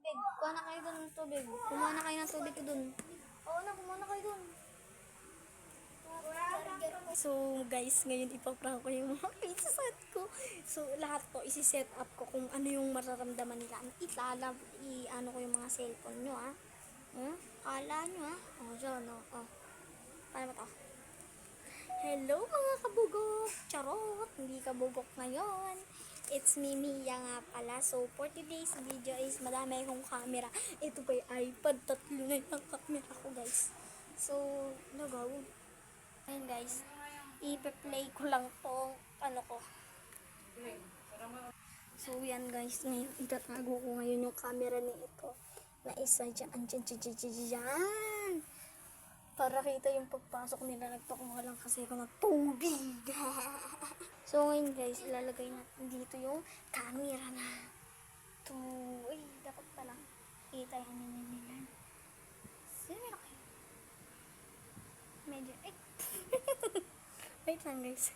Tubig. Kuha na kayo dun ng tubig. Kumuha na kayo ng tubig dun. Oo na, kumuha na kayo dun. So guys, ngayon ipaprank ko yung mga set ko. So lahat to isi-set up ko kung ano yung mararamdaman nila. I-ano ko yung mga cellphone nyo ah. Kala nyo ah. Dyan oh. Paano ba to? Hello mga kabugok! Charot! Hindi kabugok ngayon. It's me, Mia nga pala. So for today's video is madami akong camera. Ito pa yung iPad. 3 na yung camera ko guys. So, nagaw. Ayun guys. I-play ko lang tong ano ko. So yan guys. Ngayon itatago ko ngayon yung camera ni ito. Na isa dyan. Para kita yung pagpasok nila. Nagpakuha lang kasi ako ng tubig. So ngayon guys, ilalagay natin dito yung camera na ito. Uy, dapat pala kita yan nila. Sino kayo? Medyo, wait lang guys.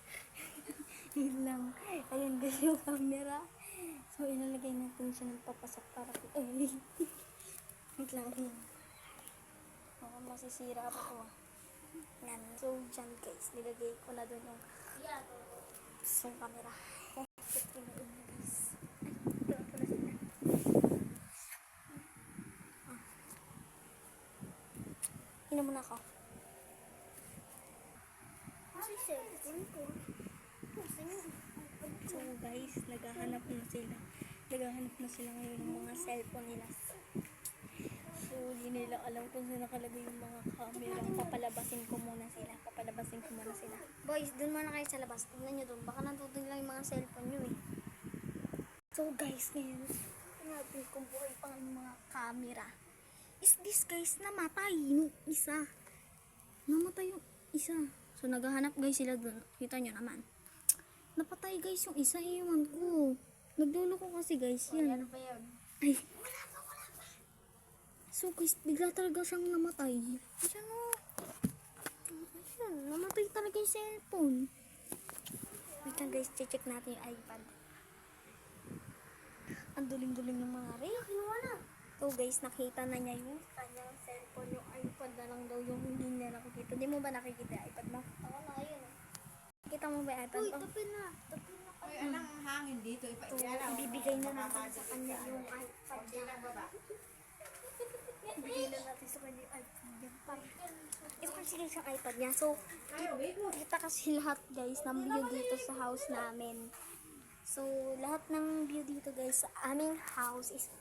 Yun lang. Ayun guys yung camera. So ilalagay natin siya ng papasok para wait lang. Baka masisira ako. Yan. So dyan guys, nilagay ko na doon yung camera. Ina muna ako. So guys, naghahanap na sila. Naghahanap na sila ngayon ng mga cellphone nila. So hindi nila alam kung saan nakalagay yung mga camera. Papalabasin ko muna sila. Boys, dun muna kayo sa labas. Tingnan nyo dun. Baka nandun lang yung mga cellphone nyo eh. So guys, ngayon natin kung buhay pa ng mga camera. Is this guys namatay yung isa. Namatay yung isa. So naghahanap guys sila dun. Kita nyo naman. Napatay guys yung isa. Iwan ko. Nagdulo ko kasi guys yan. Ano ba yun? Ay, wala pa. So guys, bigla talaga siyang namatay. Ayan o. Ayan, namatay talaga yung cellphone. Wait lang guys, check natin yung iPad. Ang duling-duling ng mga rin. Kinuha na. So guys, nakita na niya yung kanyang cellphone. Yung iPad na lang daw yung hindi niya nakikita. Di mo ba nakikita yung iPad mo? Ako na, ayun. Nakita mo ba yung iPad? Uy, tabi na. Uy, anong hangin dito? So, ibibigay na natin sa kanya yung iPad niya. Ibigay na natin sa kanya yung iPad niya. Ito kasi guys yung iPad niya. So, kita kasi lahat guys ng view dito sa house namin. So, lahat ng view dito guys sa aming house is